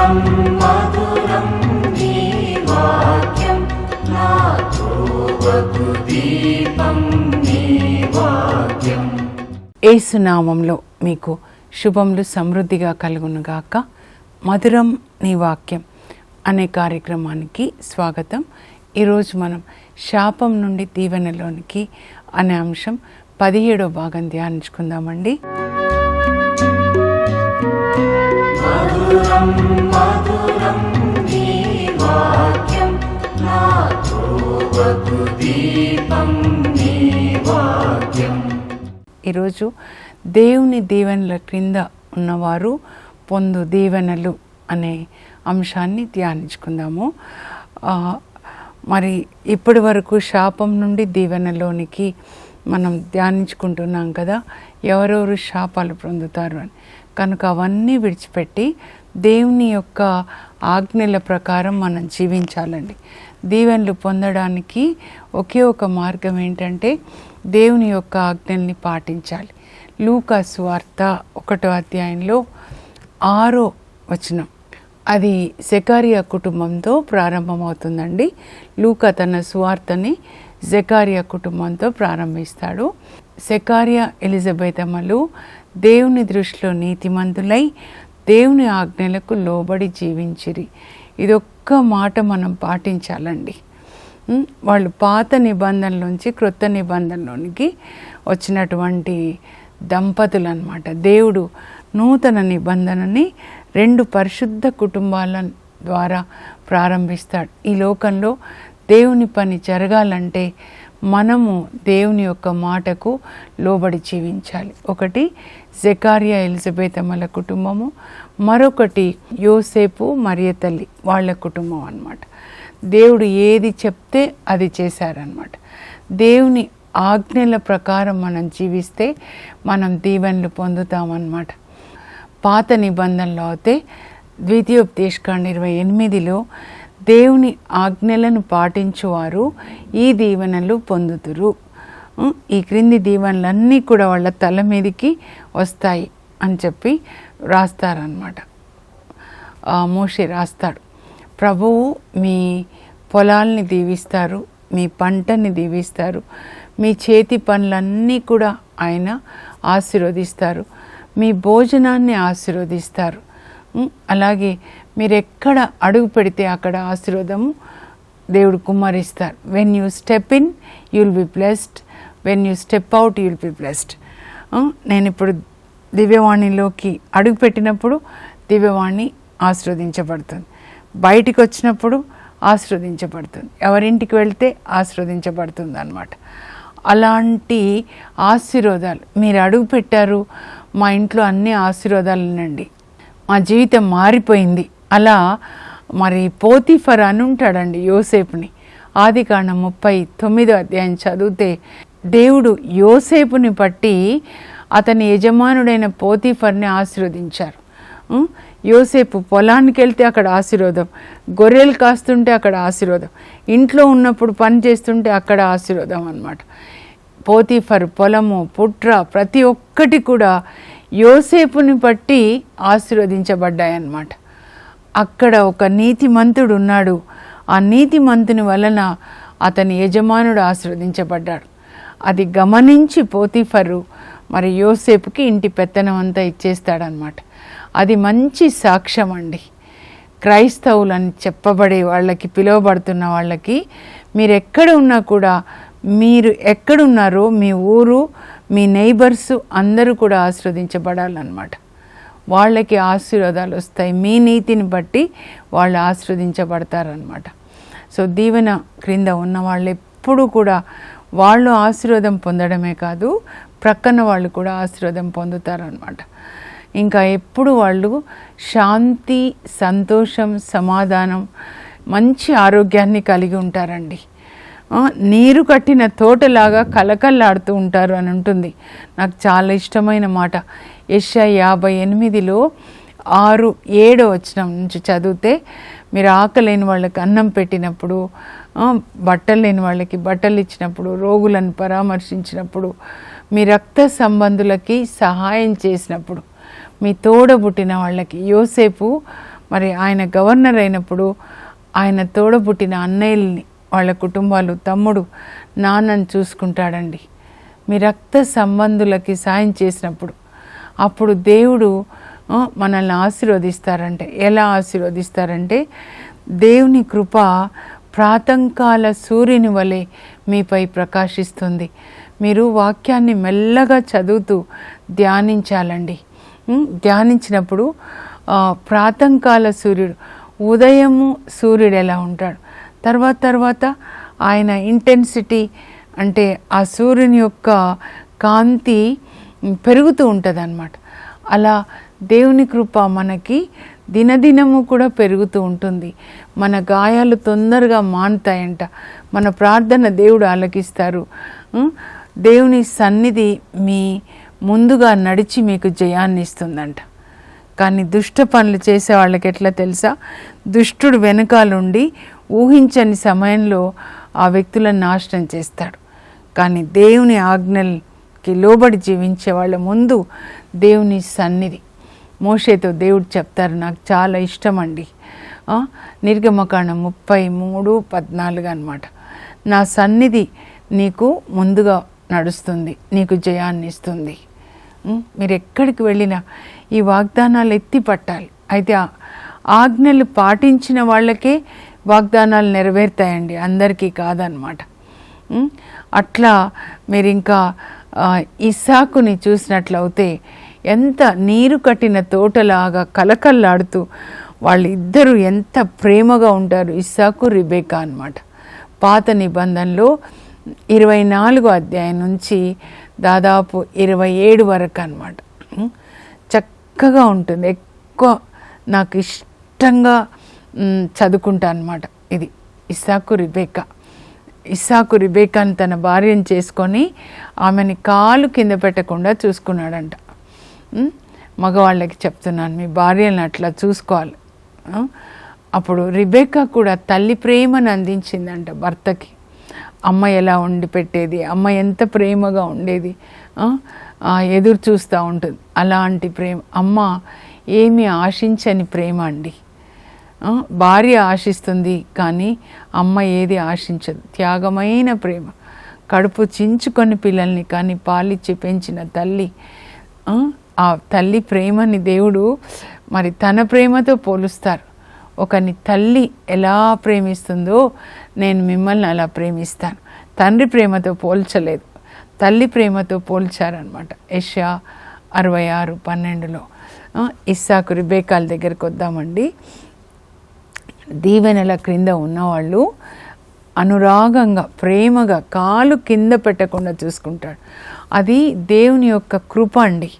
మధురం మధురం నీ వాక్యం నా త్రోవకు దీపం నీ వాక్యం. యేసు నామములో మీకు శుభములు సమృద్ధిగా కలుగునుగాక. మధురం నీ వాక్యం అనే కార్యక్రమానికి స్వాగతం. ఈరోజు మనం శాపం నుండి దీవెనలోనికి అనే అంశం 17వ భాగం ధ్యానించుకుందామండి. మధురం మధురం నీ వాక్యం నా త్రోవకు దీపం నీ వాక్యం. ఈరోజు దేవుని దీవెనల క్రింద ఉన్నవారు పొందు దీవెనలు అనే అంశాన్ని ధ్యానించుకుందాము. మరి ఇప్పటి వరకు శాపం నుండి దీవెనలోనికి మనం ధ్యానించుకుంటున్నాం కదా, ఎవరెవరు శాపాలు పొందుతారు అని. కనుక అవన్నీ విడిచిపెట్టి దేవుని యొక్క ఆజ్ఞల ప్రకారం మనం జీవించాలండి. దీవెనలు పొందడానికి ఒకే ఒక మార్గం ఏంటంటే దేవుని యొక్క ఆజ్ఞల్ని పాటించాలి. లూకా సువార్త 1వ అధ్యాయంలో 6వ వచనం, అది జకరియా కుటుంబంతో ప్రారంభమవుతుందండి. లూకా తన సువార్తని జకరియా కుటుంబంతో ప్రారంభిస్తాడు. జకరియా ఎలిజబెత్ అమ్మలు దేవుని దృష్టిలో నీతిమంతులై దేవుని ఆజ్ఞలకు లోబడి జీవించిరి. ఇదొక్క మాట మనం పాటించాలండి. వాళ్ళు పాత నిబంధనలోంచి క్రొత్త నిబంధనలోనికి వచ్చినటువంటి దంపతులు అన్నమాట. దేవుడు నూతన నిబంధనని 2 పరిశుద్ధ కుటుంబాల ద్వారా ప్రారంభిస్తాడు. ఈ లోకంలో దేవుని పని జరగాలంటే మనము దేవుని యొక్క మాటకు లోబడి జీవించాలి. ఒకటి జకరియా ఎలిజబెత్ అమ్మల కుటుంబము, మరొకటి యోసేపు మరియ తల్లి వాళ్ళ కుటుంబం అన్నమాట. దేవుడు ఏది చెప్తే అది చేశారనమాట. దేవుని ఆజ్ఞల ప్రకారం మనం జీవిస్తే మనం దీవెనలు పొందుతామన్నమాట. పాత నిబంధనలో అయితే ద్వితీయోపదేశకాండ 28లో దేవుని ఆజ్ఞలను పాటించువారు ఈ దీవెనలు పొందుతురు. ఈ క్రింది దీవెనలన్నీ కూడా వాళ్ళ తల మీదకి వస్తాయి అని చెప్పి రాస్తారనమాట. మోషే రాస్తాడు, ప్రభువు మీ పొలాల్ని దీవిస్తారు, మీ పంటని దీవిస్తారు, మీ చేతి పనులన్నీ కూడా ఆయన ఆశీర్వదిస్తారు, మీ భోజనాన్ని ఆశీర్వదిస్తారు. అలాగే మీరు ఎక్కడ అడుగు పెడితే అక్కడ ఆశీర్వాదము దేవుడు కుమ్మరిస్తారు. When you step in you will be blessed, when you step out you will be blessed. నేను ఇప్పుడు దివ్యవాణిలోకి అడుగు పెట్టినప్పుడు దివ్యవాణి ఆశీర్వదించబడుతుంది, బయటికి వచ్చినప్పుడు ఆశీర్వదించబడుతుంది, ఎవరింటికి వెళ్తే ఆశీర్వదించబడుతుంది అన్నమాట. అలాంటి ఆశీర్వాదాలు మీరు అడుగు పెట్టారు, మా ఇంట్లో అన్ని ఆశీర్వాదాలునండి, మా జీవితం మారిపోయింది. అలా మరి పోతీఫర్ అని ఉంటాడండి యోసేపుని. ఆదికాండం 39వ అధ్యాయం చదివితే దేవుడు యోసేపుని బట్టి అతని యజమానుడైన పోతీఫర్ని ఆశీర్వదించారు. యోసేపు పొలానికి వెళ్తే అక్కడ ఆశీర్వాదం, గొర్రెలు కాస్తుంటే అక్కడ ఆశీర్వాదం, ఇంట్లో ఉన్నప్పుడు పని చేస్తుంటే అక్కడ ఆశీర్వాదం అన్నమాట. పోతీఫర్ పొలము, పుట్ర ప్రతి ఒక్కటి కూడా యోసేపుని బట్టి ఆశీర్వదించబడ్డాయన్నమాట. అక్కడ ఒక నీతిమంతుడు ఉన్నాడు, ఆ నీతిమంతుని వలన అతని యజమానుడు ఆశీర్వదించబడ్డాడు. అది గమనించి పోతీఫరు మరి యోసేపుకి ఇంటి పెత్తనం అంతా ఇచ్చేస్తాడనమాట. అది మంచి సాక్ష్యం అండి. క్రైస్తవులని చెప్పబడే వాళ్ళకి, పిలువబడుతున్న వాళ్ళకి, మీరు ఎక్కడ ఉన్నా కూడా, మీరు ఎక్కడున్నారో మీ ఊరు, మీ నైబర్స్ అందరూ కూడా ఆశీర్వదించబడాలన్నమాట. వాళ్ళకి ఆశీర్వాదాలు వస్తాయి, మీ నీతిని బట్టి వాళ్ళు ఆశీర్వదించబడతారనమాట. సో దీవెన క్రింద ఉన్న వాళ్ళు ఎప్పుడు కూడా వాళ్ళు ఆశీర్వాదం పొందడమే కాదు, ప్రక్కన వాళ్ళు కూడా ఆశీర్వాదం పొందుతారనమాట. ఇంకా ఎప్పుడు వాళ్ళు శాంతి, సంతోషం, సమాధానం, మంచి ఆరోగ్యాన్ని కలిగి ఉంటారండి. నీరు కట్టిన తోటలాగా కలకల్లాడుతూ ఉంటారు అని ఉంటుంది. నాకు చాలా ఇష్టమైన మాట. యెషయా 58లో 6-7 వచనం నుంచి చదివితే, మీరు ఆకలేని వాళ్ళకి అన్నం పెట్టినప్పుడు, బట్టలు లేని వాళ్ళకి బట్టలు ఇచ్చినప్పుడు, రోగులను పరామర్శించినప్పుడు, మీ రక్త సంబంధులకి సహాయం చేసినప్పుడు, మీ తోడబుట్టిన వాళ్ళకి. యోసేపు మరి ఆయన గవర్నర్ అయినప్పుడు ఆయన తోడబుట్టిన అన్నయ్యల్ని, వాళ్ళ కుటుంబాలు, తమ్ముడు, నాన్నని చూసుకుంటాడండి. మీ రక్త సంబంధులకి సాయం చేసినప్పుడు అప్పుడు దేవుడు మనల్ని ఆశీర్వదిస్తారంటే, ఎలా ఆశీర్వదిస్తారంటే, దేవుని కృప ప్రాతంకాల సూర్యుని వలె మీపై ప్రకాశిస్తుంది. మీరు వాక్యాన్ని మెల్లగా చదువుతూ ధ్యానించాలండి. ధ్యానించినప్పుడు ప్రాతంకాల సూర్యుడు, ఉదయము సూర్యుడు ఎలా ఉంటాడు, తర్వాత ఆయన ఇంటెన్సిటీ అంటే ఆ సూర్యుని యొక్క కాంతి పెరుగుతూ ఉంటుంది అన్నమాట. అలా దేవుని కృప మనకి దినదినము కూడా పెరుగుతూ ఉంటుంది. మన గాయాలు తొందరగా మానుతాయంట. మన ప్రార్థన దేవుడు ఆలకిస్తారు. దేవుని సన్నిధి మీ ముందుగా నడిచి మీకు జయాన్ని ఇస్తుందంట. కానీ దుష్ట పనులు చేసే వాళ్ళకి ఎట్లా తెలుసా, దుష్టుడు వెనకాలండి ఊహించని సమయంలో ఆ వ్యక్తులను నాశనం చేస్తాడు. కానీ దేవుని ఆజ్ఞలకి లోబడి జీవించే వాళ్ళ ముందు దేవుని సన్నిధి. మోషేతో దేవుడు చెప్తారు, నాకు చాలా ఇష్టం అండి, నిర్గమకాండం 33:14 అన్నమాట. నా సన్నిధి నీకు ముందుగా నడుస్తుంది, నీకు జయాన్ని ఇస్తుంది. మీరు ఎక్కడికి వెళ్ళినా ఈ వాగ్దానాలు ఎత్తి పట్టాలి. అయితే ఆజ్ఞలు పాటించిన వాళ్ళకే వాగ్దానాలు నెరవేరుతాయండి, అందరికీ కాదనమాట. అట్లా మీరు ఇంకా ఇస్సాకుని చూసినట్లయితే ఎంత నీరు కట్టిన తోటలాగా కలకల్లాడుతూ వాళ్ళిద్దరూ ఎంత ప్రేమగా ఉంటారు, ఇస్సాకు రిబేకా అన్నమాట. పాత నిబంధనలో 24వ అధ్యాయం నుంచి దాదాపు 27 వరకు అన్నమాట. చక్కగా ఉంటుంది. ఎక్కువ నాకు ఇష్టంగా చదువుకుంటా అన్నమాట. ఇది ఇస్సాకు రిబేకాని తన భార్యను చేసుకొని ఆమెని కాలు కింద పెట్టకుండా చూసుకున్నాడంట. మగవాళ్ళకి చెప్తున్నాను, మీ భార్యలను అట్లా చూసుకోవాలి. అప్పుడు రిబేకా కూడా తల్లి ప్రేమను అందించిందంట భర్తకి. అమ్మ ఎలా వండి పెట్టేది, అమ్మ ఎంత ప్రేమగా ఉండేది, ఎదురు చూస్తూ ఉంటుంది. అలాంటి ప్రేమ, అమ్మ ఏమి ఆశించని ప్రేమ అండి. భార్య ఆశిస్తుంది కానీ అమ్మ ఏది ఆశించదు. త్యాగమైన ప్రేమ, కడుపు చించుకొని పిల్లల్ని కానీ పాలిచ్చి పెంచిన తల్లి. ఆ తల్లి ప్రేమని దేవుడు మరి తన ప్రేమతో పోలుస్తారు. ఒకని తల్లి ఎలా ప్రేమిస్తుందో నేను మిమ్మల్ని అలా ప్రేమిస్తాను. తండ్రి ప్రేమతో పోల్చలేదు, తల్లి ప్రేమతో పోల్చారనమాట. యెషయా 66:12లో. ఇస్సాకు రిబేకాల దగ్గరికి వద్దామండి. దీవెనల క్రింద ఉన్నవాళ్ళు అనురాగంగా ప్రేమగా కాలు కింద పెట్టకుండా చూసుకుంటాడు. అది దేవుని యొక్క కృప అండి.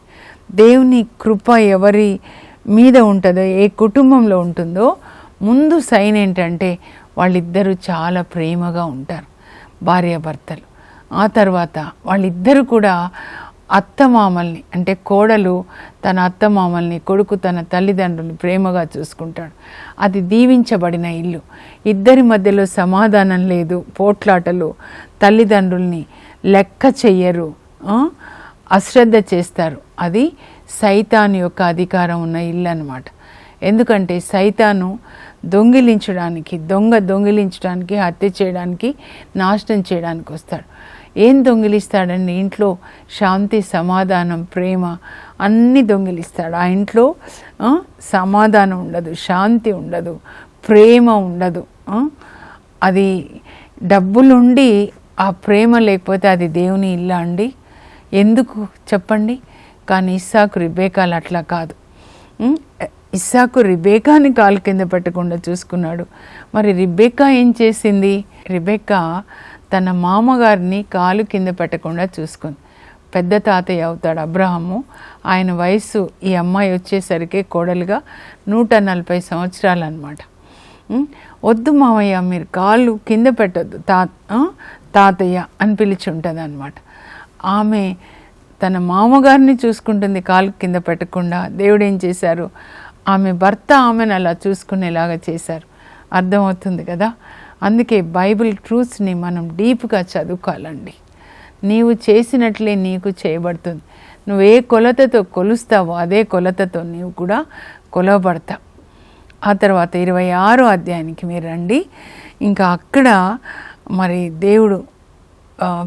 దేవుని కృప ఎవరి మీద ఉంటుందో, ఏ కుటుంబంలో ఉంటుందో, ముందు సైన్ ఏంటంటే వాళ్ళిద్దరూ చాలా ప్రేమగా ఉంటారు, భార్యాభర్తలు. ఆ తర్వాత వాళ్ళిద్దరూ కూడా అత్తమామల్ని, అంటే కోడలు తన అత్తమామల్ని, కొడుకు తన తల్లిదండ్రుల్ని ప్రేమగా చూసుకుంటాడు. అది దీవించబడిన ఇల్లు. ఇద్దరి మధ్యలో సమాధానం లేదు, పోట్లాటలు, తల్లిదండ్రుల్ని లెక్క చెయ్యరు, అశ్రద్ధ చేస్తారు. అది సైతాను యొక్క అధికారం ఉన్న ఇల్లు అన్నమాట. ఎందుకంటే సైతాను దొంగిలించడానికి, హత్య చేయడానికి, నాశనం చేయడానికి వస్తాడు. ఏం దొంగిలిస్తాడండి? ఇంట్లో శాంతి, సమాధానం, ప్రేమ అన్నీ దొంగిలిస్తాడు. ఆ ఇంట్లో సమాధానం ఉండదు, శాంతి ఉండదు, ప్రేమ ఉండదు. అది డబ్బులుండి ఆ ప్రేమ లేకపోతే అది దేవుని ఇల్లా అండి? ఎందుకు చెప్పండి? కానీ ఇస్సాకు రిబేకాలు అట్లా కాదు. ఇస్సాకు రిబేకాని కాలు కింద పెట్టకుండా చూసుకున్నాడు. మరి రిబేకా ఏం చేసింది? రిబేకా తన మామగారిని కాలు కింద పెట్టకుండా చూసుకుంది. పెద్ద తాతయ్య అవుతాడు అబ్రహాము. ఆయన వయస్సు ఈ అమ్మాయి వచ్చేసరికి కోడలుగా 140 సంవత్సరాలు అన్నమాట. వద్దు మామయ్య, మీరు కాళ్ళు కింద పెట్టద్దు, తాతయ్య అని పిలిచి ఉంటుంది అన్నమాట. ఆమె తన మామగారిని చూసుకుంటుంది కాలు కింద పెట్టకుండా. దేవుడు ఏం చేశారు? ఆమె భర్త ఆమెను అలా చూసుకునేలాగా చేశారు. అర్థమవుతుంది కదా? అందుకే బైబిల్ ట్రూత్స్ని మనం డీప్గా చదువుకోవాలండి. నీవు చేసినట్లే నీకు చేయబడుతుంది. నువ్వు ఏ కొలతతో కొలుస్తావో అదే కొలతతో నీవు కూడా కొలవబడతావు. ఆ తర్వాత 26వ అధ్యాయానికి మీరు రండి. ఇంకా అక్కడ మరి దేవుడు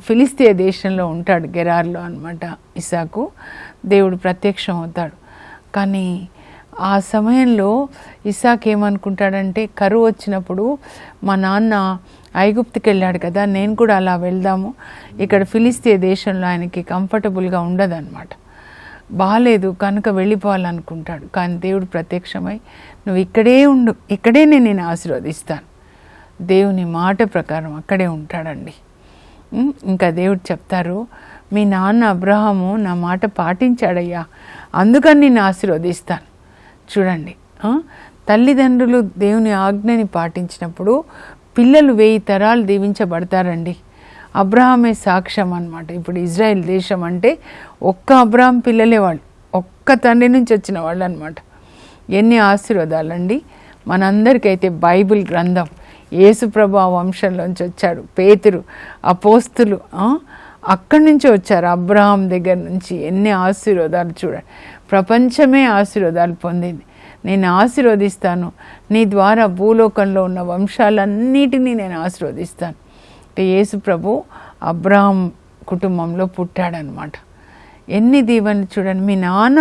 ఫిలిస్తీయ దేశంలో ఉంటాడు, గెరార్లో అన్నమాట. ఇస్సాకు దేవుడు ప్రత్యక్షం అవుతాడు. కానీ ఆ సమయంలో ఇస్సాకు ఏమనుకుంటాడంటే, కరువు వచ్చినప్పుడు మా నాన్న ఐగుప్తుకి వెళ్ళాడు కదా, నేను కూడా అలా వెళ్దాము, ఇక్కడ ఫిలిస్తీయ దేశంలో ఆయనకి కంఫర్టబుల్గా ఉండదన్నమాట, బాగాలేదు కనుక వెళ్ళిపోవాలనుకుంటాడు. కానీ దేవుడు ప్రత్యక్షమై, నువ్వు ఇక్కడే ఉండు, ఇక్కడే నేను ఆశీర్వదిస్తాను. దేవుని మాట ప్రకారం అక్కడే ఉంటాడండి. ఇంకా దేవుడు చెప్తారు, మీ నాన్న అబ్రహాము నా మాట పాటించాడయ్యా, అందుకని నేను ఆశీర్వదిస్తాను. చూడండి, తల్లిదండ్రులు దేవుని ఆజ్ఞని పాటించినప్పుడు పిల్లలు 1000 తరాలు దీవించబడతారండి. అబ్రహామే సాక్ష్యం అన్నమాట. ఇప్పుడు ఇజ్రాయెల్ దేశం అంటే ఒక్క అబ్రహాం పిల్లలే వాళ్ళు, ఒక్క తండ్రి నుంచి వచ్చిన వాళ్ళు అన్నమాట. ఎన్ని ఆశీర్వాదాలండి మనందరికైతే. బైబిల్ గ్రంథం, యేసుప్రభు ఆ వంశంలోంచి వచ్చాడు, పేతురు, అపోస్తులు అక్కడి నుంచి వచ్చారు, అబ్రహాం దగ్గర నుంచి. ఎన్ని ఆశీర్వాదాలు చూడండి, ప్రపంచమే ఆశీర్వాదాలు పొందింది. నేను ఆశీర్వదిస్తాను, నీ ద్వారా భూలోకంలో ఉన్న వంశాలన్నిటినీ నేను ఆశీర్వదిస్తాను. అంటే యేసు ప్రభు అబ్రహాం కుటుంబంలో పుట్టాడనమాట. ఎన్ని దీవెనలు చూడండి. మీ నాన్న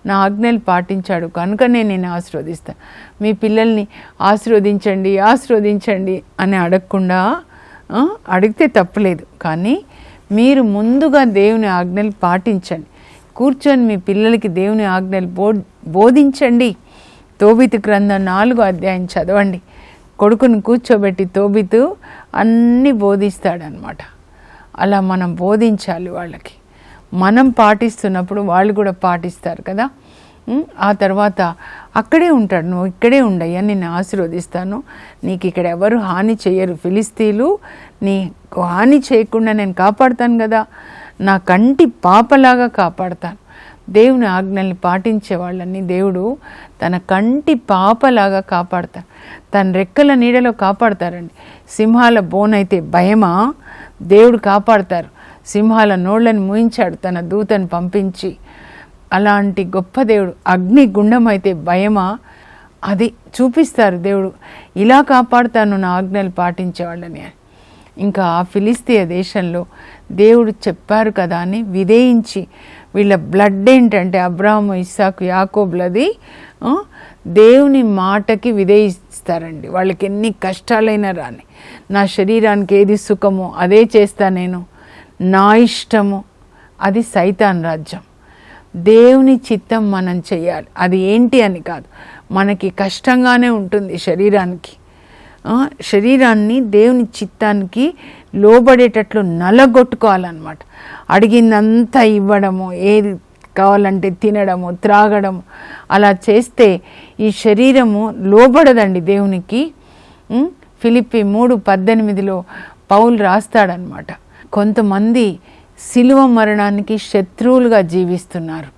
నా ఆజ్ఞలు పాటించాడు కనుక నేను ఆశీర్వదిస్తాను. మీ పిల్లల్ని ఆశీర్వదించండి ఆశీర్వదించండి అని అడగకుండా, అడిగితే తప్పులేదు, కానీ మీరు ముందుగా దేవుని ఆజ్ఞలు పాటించండి. కూర్చొని మీ పిల్లలకి దేవుని ఆజ్ఞలు బోధించండి. తోబితు గ్రంథం 4వ అధ్యాయం చదవండి. కొడుకుని కూర్చోబెట్టి తోబితు అన్నీ బోధిస్తాడనమాట. అలా మనం బోధించాలి వాళ్ళకి. మనం పాటిస్తున్నప్పుడు వాళ్ళు కూడా పాటిస్తారు కదా. ఆ తర్వాత అక్కడే ఉంటాడు, నువ్వు ఇక్కడే ఉండయ్యా, నేను ఆశీర్వదిస్తాను, నీకు ఇక్కడ ఎవరు హాని చేయరు, ఫిలిస్తీన్లు నీకు హాని చేయకుండా నేను కాపాడుతాను కదా, నా కంటి పాపలాగా కాపాడుతాను. దేవుని ఆజ్ఞల్ని పాటించే వాళ్ళని దేవుడు తన కంటి పాపలాగా కాపాడతారు, తన రెక్కల నీడలో కాపాడతారండి. సింహాల బోనైతే భయమా, దేవుడు కాపాడతారు. సింహాల నోళ్ళని మూయించాడు తన దూతను పంపించి. అలాంటి గొప్ప దేవుడు. అగ్ని గుండం అయితే భయమా, అది చూపిస్తారు దేవుడు, ఇలా కాపాడుతాను నా ఆజ్ఞలు పాటించేవాళ్ళని. ఇంకా ఆ ఫిలిస్తీయ దేశంలో దేవుడు చెప్పారు కదా అని విధేయించి, వీళ్ళ బ్లడ్ ఏంటంటే అబ్రాహాము, ఇస్సాకు, యాకోబులది దేవుని మాటకి విధేయిస్తారండి. వాళ్ళకి ఎన్ని కష్టాలైనా రాని, నా శరీరానికి ఏది సుఖమో అదే చేస్తా నేను, నా ఇష్టము, అది సైతాన్ రాజ్యం. దేవుని చిత్తం మనం చేయాలి. అది ఏంటి అని కాదు, మనకి కష్టంగానే ఉంటుంది శరీరానికి. శరీరాన్ని దేవుని చిత్తానికి లోబడేటట్లు నలగొట్టుకోవాలన్నమాట. అడిగిందంతా ఇవ్వడము, ఏది కావాలంటే తినడము, త్రాగడము, అలా చేస్తే ఈ శరీరము లోబడదండి దేవునికి. ఫిలిప్పీ 3:18 పౌలు రాస్తాడనమాట. కొంతమంది శిలువ మరణానికి శత్రువులుగా జీవిస్తున్నారు.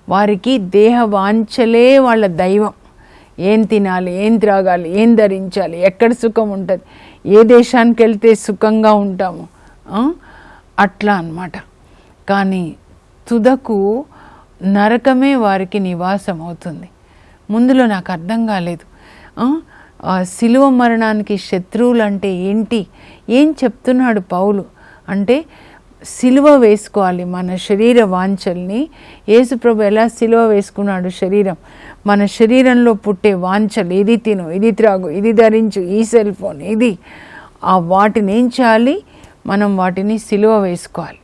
వారికి దేహ వాంఛలే వాళ్ళ దైవం. ఏం తినాలి, ఏం త్రాగాలి, ఏం ధరించాలి, ఎక్కడ సుఖం ఉంటుంది, ఏ దేశానికి వెళ్తే సుఖంగా ఉంటాము, అట్లా అన్నమాట. కానీ తుదకు నరకమే వారికి నివాసం అవుతుంది. ముందులో నాకు అర్థం కాలేదు. శిలువ మరణానికి శత్రువులు అంటే ఏంటి, ఏం చెప్తున్నాడు పౌలు అంటే, సిలువ వేసుకోవాలి మన శరీర వాంఛల్ని. యేసుప్రభు ఎలా సిలువ వేసుకున్నాడు శరీరం, మన శరీరంలో పుట్టే వాంఛలు, ఇది తిను, ఇది త్రాగు, ఇది ధరించు, ఈ సెల్ ఫోన్, ఇది, వాటిని ఏం చేయాలి, మనం వాటిని సిలువ వేసుకోవాలి.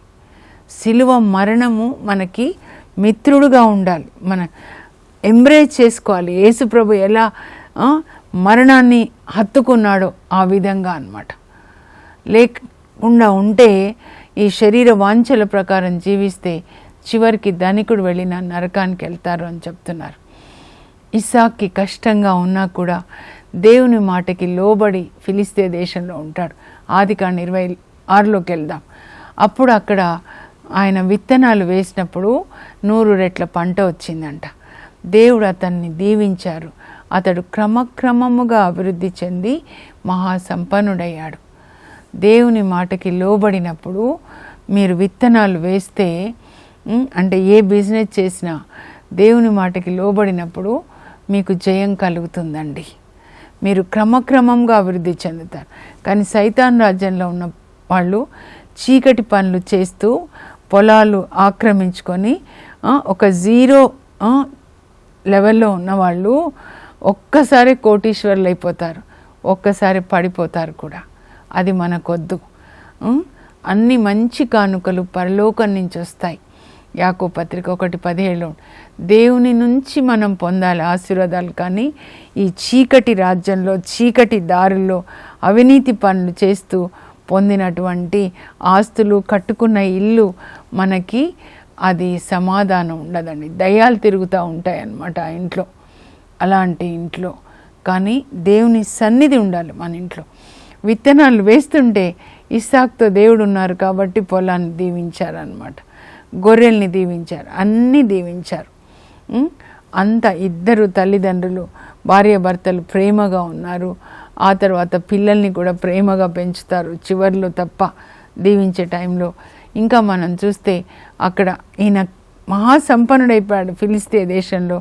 సిలువ మరణము మనకి మిత్రుడుగా ఉండాలి, మన ఎంబ్రేజ్ చేసుకోవాలి. యేసుప్రభు ఎలా మరణాన్ని హత్తుకున్నాడో ఆ విధంగా అన్నమాట. లేకుండా ఉంటే ఈ శరీర వాంఛల ప్రకారం జీవిస్తే చివరికి ధనికుడు వెళ్ళిన నరకానికి వెళ్తారు అని చెప్తున్నారు. ఇస్సాక్కి కష్టంగా ఉన్నా కూడా దేవుని మాటకి లోబడి ఫిలిస్తీయ దేశంలో ఉంటాడు. ఆదికాండం 26లోకి వెళ్దాం. అప్పుడు అక్కడ ఆయన విత్తనాలు వేసినప్పుడు 100 రెట్ల పంట వచ్చిందంట. దేవుడు అతన్ని దీవించారు. అతడు క్రమక్రమముగా అభివృద్ధి చెంది మహాసంపన్నుడయ్యాడు. దేవుని మాటకి లోబడినప్పుడు మీరు విత్తనాలు వేస్తే, అంటే ఏ బిజినెస్ చేసినా దేవుని మాటకి లోబడినప్పుడు మీకు జయం కలుగుతుందండి. మీరు క్రమక్రమంగా అభివృద్ధి చెందుతారు. కానీ సైతాన్ రాజ్యంలో ఉన్న వాళ్ళు చీకటి పనులు చేస్తూ పొలాలు ఆక్రమించుకొని ఒక జీరో లెవెల్లో ఉన్నవాళ్ళు ఒక్కసారి కోటీశ్వర్లు అయిపోతారు, ఒక్కసారి పడిపోతారు కూడా. అది మనకొద్దు. అన్ని మంచి కానుకలు పరలోకం నుంచి వస్తాయి. యాకోబు పత్రిక 1:17 దేవుని నుంచి మనం పొందాలి ఆశీర్వాదాలు. కానీ ఈ చీకటి రాజ్యంలో, చీకటి దారుల్లో అవినీతి పనులు చేస్తూ పొందినటువంటి ఆస్తులు, కట్టుకున్న ఇల్లు మనకి అది సమాధానం ఉండదండి. దయ్యాలు తిరుగుతూ ఉంటాయి అన్నమాట ఆ ఇంట్లో, అలాంటి ఇంట్లో. కానీ దేవుని సన్నిధి ఉండాలి మన ఇంట్లో. విత్తనాలు వేస్తుంటే ఇస్సాకుతో దేవుడు ఉన్నారు కాబట్టి పొలాన్ని దీవించారనమాట, గొర్రెల్ని దీవించారు, అన్నీ దీవించారు. అంత ఇద్దరు తల్లిదండ్రులు భార్యాభర్తలు ప్రేమగా ఉన్నారు. ఆ తర్వాత పిల్లల్ని కూడా ప్రేమగా పెంచుతారు చివర్లో తప్ప దీవించే టైంలో. ఇంకా మనం చూస్తే అక్కడ ఈయన మహాసంపన్నుడైపోయాడు ఫిలిష్తీయ దేశంలో.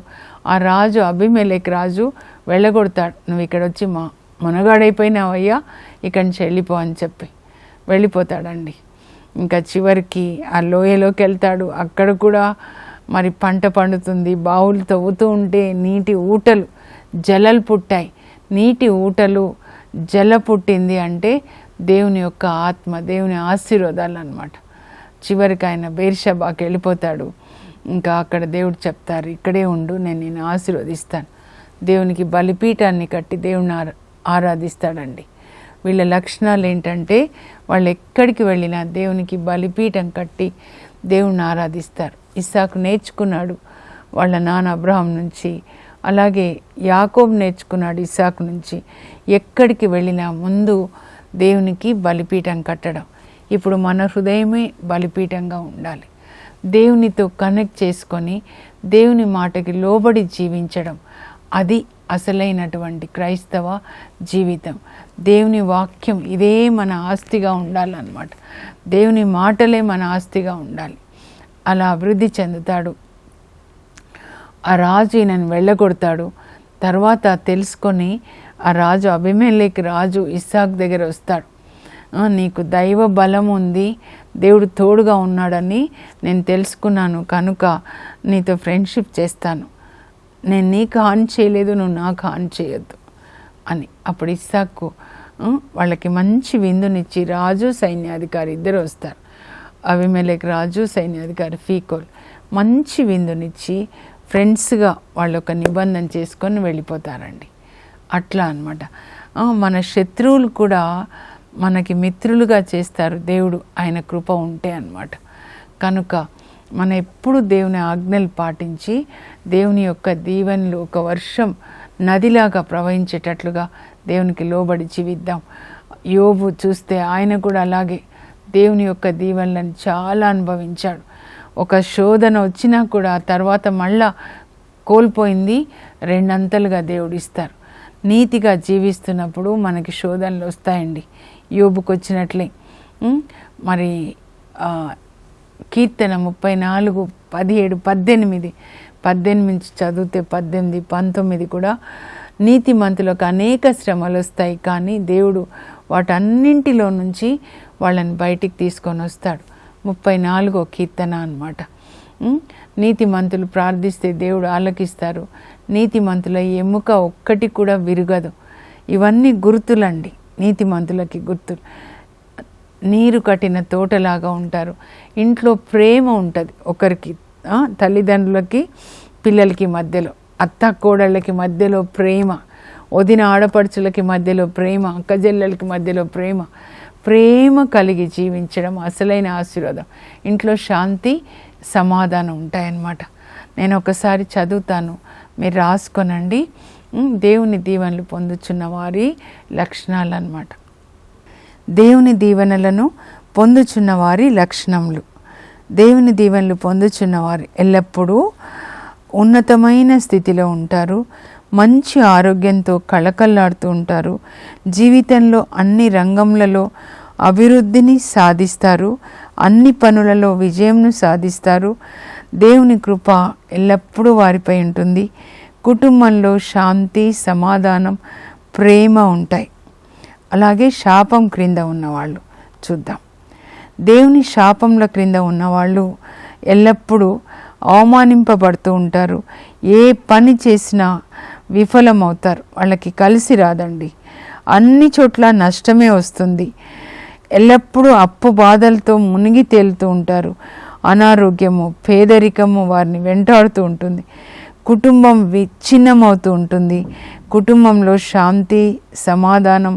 ఆ రాజు అబీమెలెకు రాజు వెళ్ళగొడతాడు, నువ్వు ఇక్కడ వచ్చి మునగాడైపోయినావయ్యా, ఇక్కడి నుంచి వెళ్ళిపో అని చెప్పి వెళ్ళిపోతాడండి. ఇంకా చివరికి ఆ లోయలోకి వెళ్తాడు. అక్కడ కూడా మరి పంట పండుతుంది, బావులు తవ్వుతూ ఉంటే నీటి ఊటలు జలలు పుట్టాయి. నీటి ఊటలు జల పుట్టింది అంటే దేవుని యొక్క ఆత్మ, దేవుని ఆశీర్వాదాలు అన్నమాట. చివరికి ఆయన బేర్షబాకి వెళ్ళిపోతాడు. ఇంకా అక్కడ దేవుడు చెప్తారు, ఇక్కడే ఉండు, నేను నిన్ను ఆశీర్వదిస్తాను. దేవునికి బలిపీఠాన్ని కట్టి దేవుని ఆరాధిస్తాడండి. వీళ్ళ లక్షణాలు ఏంటంటే వాళ్ళు ఎక్కడికి వెళ్ళినా దేవునికి బలిపీఠం కట్టి దేవుణ్ణి ఆరాధిస్తారు. ఇస్సాకు నేర్చుకున్నాడు వాళ్ళ నాన్న అబ్రహాం నుంచి, అలాగే యాకోబు నేర్చుకున్నాడు ఇస్సాకు నుంచి. ఎక్కడికి వెళ్ళినా ముందు దేవునికి బలిపీఠం కట్టడం. ఇప్పుడు మన హృదయమే బలిపీఠంగా ఉండాలి. దేవునితో కనెక్ట్ చేసుకొని దేవుని మాటకి లోబడి జీవించడం, అది అసలైనటువంటి క్రైస్తవ జీవితం. దేవుని వాక్యం ఇదే మన ఆస్తిగా ఉండాలన్నమాట. దేవుని మాటలే మన ఆస్తిగా ఉండాలి. అలా అభివృద్ధి చెందుతాడు. ఆ రాజు ఈయనను వెళ్ళగొడతాడు. తర్వాత తెలుసుకొని ఆ రాజు అబీమెలెకు రాజు ఇస్సాకు దగ్గర వస్తాడు. నీకు దైవ బలం ఉంది, దేవుడు తోడుగా ఉన్నాడని నేను తెలుసుకున్నాను, కనుక నీతో ఫ్రెండ్షిప్ చేస్తాను. నేను నీకు హాని చేయలేదు, నువ్వు నాకు హాని చేయొద్దు అని. అప్పుడు ఇస్సాకు వాళ్ళకి మంచి విందునిచ్చి, రాజు సైన్యాధికారి ఇద్దరు వస్తారు. అబీమెలెకు రాజు, సైన్యాధికారి ఫీకోల్ మంచి విందునిచ్చి ఫ్రెండ్స్గా వాళ్ళు ఒక నిబంధన చేసుకొని వెళ్ళిపోతారండి. అట్లా అన్నమాట. మన శత్రువులు కూడా మనకి మిత్రులుగా చేస్తారు దేవుడు, ఆయన కృప ఉంటే అన్నమాట. కనుక మనం ఎప్పుడు దేవుని ఆజ్ఞలు పాటించి దేవుని యొక్క దీవెనలు ఒక వర్షం నదిలాగా ప్రవహించేటట్లుగా దేవునికి లోబడి జీవిద్దాం. యోబు చూస్తే ఆయన కూడా అలాగే దేవుని యొక్క దీవెనలను చాలా అనుభవించాడు. ఒక శోధన వచ్చినా కూడా తర్వాత మళ్ళా కోల్పోయింది రెండంతలుగా దేవుడు ఇస్తారు. నీతిగా జీవిస్తున్నప్పుడు మనకి శోధనలు వస్తాయండి, యోబుకు వచ్చినట్లే. మరి కీర్తన 34:17, 18 చదివితే 18, 19 కూడా నీతిమంతులకు అనేక శ్రమలు వస్తాయి, కానీ దేవుడు వాటన్నింటిలో నుంచి వాళ్ళని బయటికి తీసుకొని వస్తాడు. 34వ కీర్తన అన్నమాట. నీతిమంతులు ప్రార్థిస్తే దేవుడు ఆలకిస్తారు, నీతిమంతుల ఎముక ఒక్కటి కూడా విరగదు. ఇవన్నీ గుర్తులండి, నీతిమంతులకి గుర్తులు. నీరు కట్టిన తోటలాగా ఉంటారు. ఇంట్లో ప్రేమ ఉంటుంది, ఒకరికి తల్లిదండ్రులకి పిల్లలకి మధ్యలో, అత్త కోడళ్ళకి మధ్యలో ప్రేమ, వదిన ఆడపడుచులకి మధ్యలో ప్రేమ, అక్కజెల్లెలకి మధ్యలో ప్రేమ. ప్రేమ కలిగి జీవించడం అసలైన ఆశీర్వాదం. ఇంట్లో శాంతి సమాధానం ఉంటాయన్నమాట. నేను ఒకసారి చదువుతాను, మీరు రాసుకొనండి. దేవుని దీవెనలు పొందుచున్న వారి లక్షణాలు అన్నమాట. దేవుని దీవెనలను పొందుచున్న వారి లక్షణములు. దేవుని దీవెనలు పొందుచున్న వారు ఎల్లప్పుడూ ఉన్నతమైన స్థితిలో ఉంటారు, మంచి ఆరోగ్యంతో కళకళలాడుతూ ఉంటారు, జీవితంలో అన్ని రంగములలో అభివృద్ధిని సాధిస్తారు, అన్ని పనులలో విజయంను సాధిస్తారు. దేవుని కృప ఎల్లప్పుడూ వారిపై ఉంటుంది. కుటుంబంలో శాంతి, సమాధానం, ప్రేమ ఉంటాయి. అలాగే శాపం క్రింద ఉన్నవాళ్ళు చూద్దాం. దేవుని శాపంల క్రింద ఉన్నవాళ్ళు ఎల్లప్పుడూ అవమానింపబడుతూ ఉంటారు. ఏ పని చేసినా విఫలమవుతారు. వాళ్ళకి కలిసి రాదండి. అన్ని చోట్ల నష్టమే వస్తుంది. ఎల్లప్పుడూ అప్పు బాధలతో మునిగి తేలుతూ ఉంటారు. అనారోగ్యము, పేదరికము వారిని వెంటాడుతూ ఉంటుంది. కుటుంబం విచ్ఛిన్నమవుతూ ఉంటుంది. కుటుంబంలో శాంతి, సమాధానం,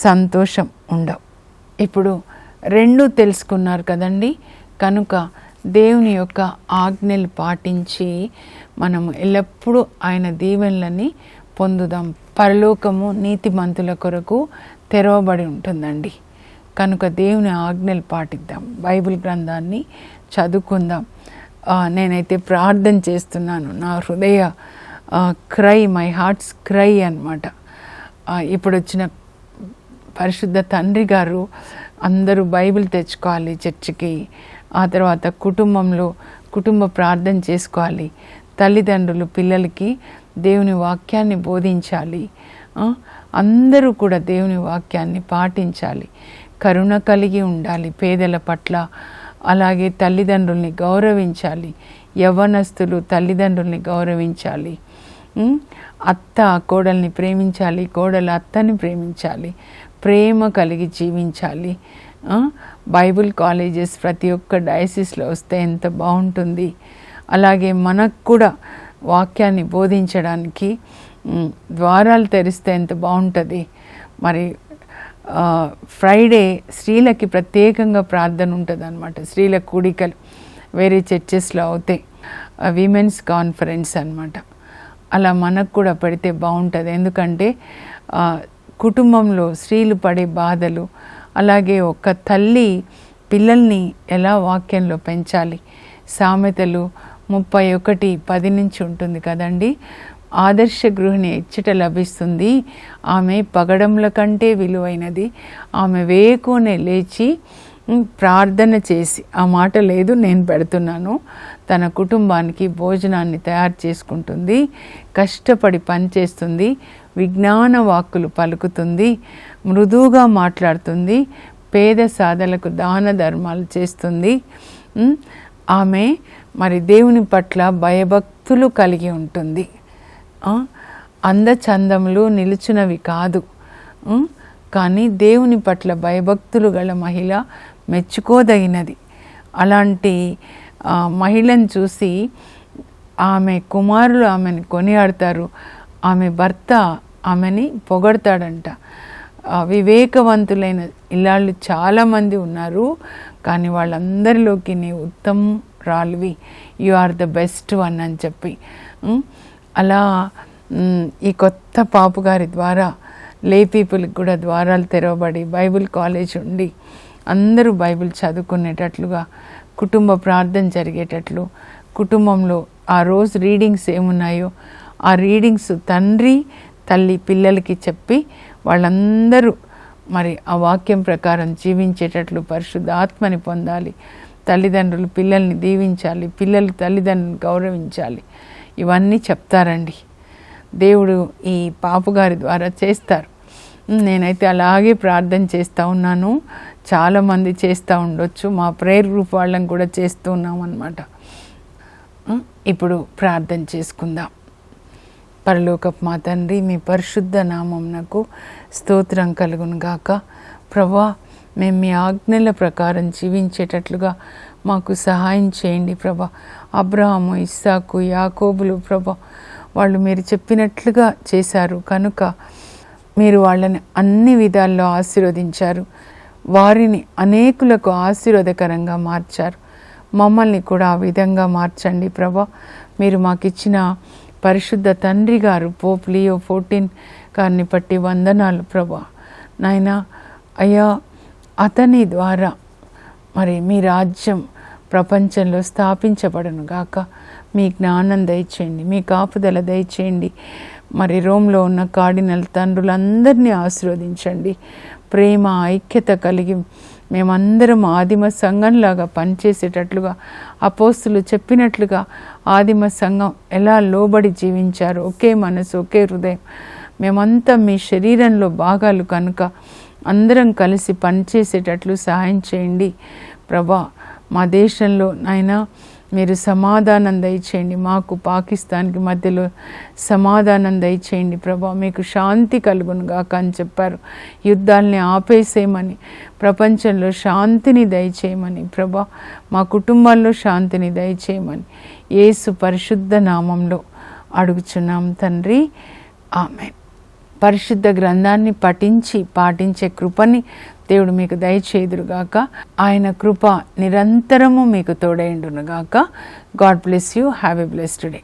సంతోషం ఉండవు. ఇప్పుడు రెండు తెలుసుకున్నారు కదండి. కనుక దేవుని యొక్క ఆజ్ఞలు పాటించి మనము ఎల్లప్పుడూ ఆయన దీవెనలని పొందుదాం. పరలోకము నీతిమంతుల కొరకు తెరవబడి ఉంటుందండి. కనుక దేవుని ఆజ్ఞలు పాటిద్దాం. బైబిల్ గ్రంథాన్ని చదువుకుందాం. నేనైతే ప్రార్థన చేస్తున్నాను. నా హృదయ క్రై, మై హార్ట్స్ క్రై అన్నమాట. ఇప్పుడు వచ్చిన పరిశుద్ధ తండ్రి గారు అందరూ బైబిల్ తెచ్చుకోవాలి చర్చికి. ఆ తర్వాత కుటుంబంలో కుటుంబ ప్రార్థన చేసుకోవాలి. తల్లిదండ్రులు పిల్లలకి దేవుని వాక్యాన్ని బోధించాలి. అందరూ కూడా దేవుని వాక్యాన్ని పాటించాలి. కరుణ కలిగి ఉండాలి పేదల పట్ల. అలాగే తల్లిదండ్రుల్ని గౌరవించాలి. యవ్వనస్తులు తల్లిదండ్రుల్ని గౌరవించాలి. అత్త కోడల్ని ప్రేమించాలి, కోడలు అత్తని ప్రేమించాలి. ప్రేమ కలిగి జీవించాలి. బైబిల్ కాలేజెస్ ప్రతి ఒక్క డయాసిస్లో వస్తే ఎంత బాగుంటుంది. అలాగే మనకు కూడా వాక్యాన్ని బోధించడానికి ద్వారాలు తెరిస్తే ఎంత బాగుంటుంది. మరి ఫ్రైడే స్త్రీలకి ప్రత్యేకంగా ప్రార్థన ఉంటుంది అన్నమాట. స్త్రీల కూడికలు వేరే చర్చెస్లో అవుతాయి. విమెన్స్ కాన్ఫరెన్స్ అన్నమాట. అలా మనకు కూడా పెడితే బాగుంటుంది. ఎందుకంటే కుటుంబంలో స్త్రీలు పడే బాధలు, అలాగే ఒక తల్లి పిల్లల్ని ఎలా వాక్యంలో పెంచాలి. సామెతలు 31:10 నుంచి ఉంటుంది కదండి. ఆదర్శ గృహిణి ఇచ్చట లభిస్తుంది, ఆమె పగడముల కంటే విలువైనది, ఆమె వేకునే లేచి ప్రార్థన చేసి, ఆ మాట లేదు నేను పెడుతున్నాను, తన కుటుంబానికి భోజనాన్ని తయారు చేసుకుంటుంది, కష్టపడి పనిచేస్తుంది, విజ్ఞాన వాక్కులు పలుకుతుంది, మృదువుగా మాట్లాడుతుంది, పేద సాధలకు దాన ధర్మాలు చేస్తుంది. ఆమె మరి దేవుని పట్ల భయభక్తులు కలిగి ఉంటుంది. అందచందములు నిలుచునవి కాదు, కానీ దేవుని పట్ల భయభక్తులు గల మహిళ మెచ్చుకోదగినది. అలాంటి మహిళను చూసి ఆమె కుమారులు ఆమెను కొనియాడతారు, ఆమె భర్త ఆమెని పొగడతాడంట. వివేకవంతులైన ఇల్లాళ్ళు చాలామంది ఉన్నారు, కానీ వాళ్ళందరిలోకి నీ ఉత్తమరాలివి, you are the best one అని చెప్పి. అలా ఈ కొత్త పాపు గారి ద్వారా లే పీపుల్కి కూడా ద్వారాలు తెరవబడి బైబిల్ కాలేజ్ ఉండి అందరూ బైబిల్ చదువుకునేటట్లుగా, కుటుంబ ప్రార్థన జరిగేటట్లు, కుటుంబంలో ఆ రోజు రీడింగ్స్ ఏమున్నాయో ఆ రీడింగ్స్ తండ్రి తల్లి పిల్లలకి చెప్పి వాళ్ళందరూ మరి ఆ వాక్యం ప్రకారం జీవించేటట్లు పరిశుద్ధ ఆత్మని పొందాలి. తల్లిదండ్రులు పిల్లల్ని దీవించాలి, పిల్లలు తల్లిదండ్రులను గౌరవించాలి. ఇవన్నీ చెప్తారండి. దేవుడు ఈ పాపుగారి ద్వారా చేస్తారు. నేనైతే అలాగే ప్రార్థన చేస్తూ ఉన్నాను. చాలామంది చేస్తూ ఉండొచ్చు. మా ప్రేయర్ గ్రూప్ వాళ్ళని కూడా చేస్తూ ఉన్నాం అన్నమాట. ఇప్పుడు ప్రార్థన చేసుకుందాం. పరలోకపు మా తండ్రి, మీ పరిశుద్ధ నామమునకు స్తోత్రం కలుగును గాక. ప్రభా, మేము మీ ఆజ్ఞల ప్రకారం జీవించేటట్లుగా మాకు సహాయం చేయండి ప్రభా. అబ్రహాము, ఇస్సాకు, యాకోబులు ప్రభా, వాళ్ళు మీరు చెప్పినట్లుగా చేశారు కనుక మీరు వాళ్ళని అన్ని విధాల్లో ఆశీర్వదించారు. వారిని అనేకులకు ఆశీర్వాదకరంగా మార్చారు. మమ్మల్ని కూడా ఆ విధంగా మార్చండి ప్రభా. మీరు మాకిచ్చిన పరిశుద్ధ తండ్రి గారు పోప్ లియో 14 గారిని బట్టి వందనాలు ప్రభా. నాయనా అయ్యా, అతని ద్వారా మరి మీ రాజ్యం ప్రపంచంలో స్థాపించబడను గాక. మీ జ్ఞానం దయచేయండి, మీ కాపుదల దయచేయండి. మరి రోమ్లో ఉన్న కార్డినల్ తండ్రులందరినీ ఆశీర్వదించండి. ప్రేమ ఐక్యత కలిగి మేమందరం ఆదిమ సంఘంలాగా పనిచేసేటట్లుగా అపోస్తులు చెప్పినట్లుగా ఆదిమ సంఘం ఎలా లోబడి జీవించారో, ఒకే మనసు ఒకే హృదయం, మేమంతా మీ శరీరంలో భాగాలు కనుక అందరం కలిసి పనిచేసేటట్లు సహాయం చేయండి ప్రభా. మా దేశంలో నాయనా మీరు సమాధానం దయచేయండి, మాకు పాకిస్తాన్కి మధ్యలో సమాధానం దయచేయండి ప్రభా. మీకు శాంతి కలుగును గాక అని చెప్పారు. యుద్ధాలని ఆపేసేయమని, ప్రపంచంలో శాంతిని దయచేయమని ప్రభా, మా కుటుంబాల్లో శాంతిని దయచేయమని యేసు పరిశుద్ధ నామంలో అడుగుచున్నాం తండ్రి, ఆమేన్. పరిశుద్ధ గ్రంథాన్ని పఠించి పాటించే కృపని దేవుడు మీకు దయచేయుదురుగాక. ఆయన కృప నిరంతరము మీకు తోడైండునుగాక. God bless you. Have a blessed day.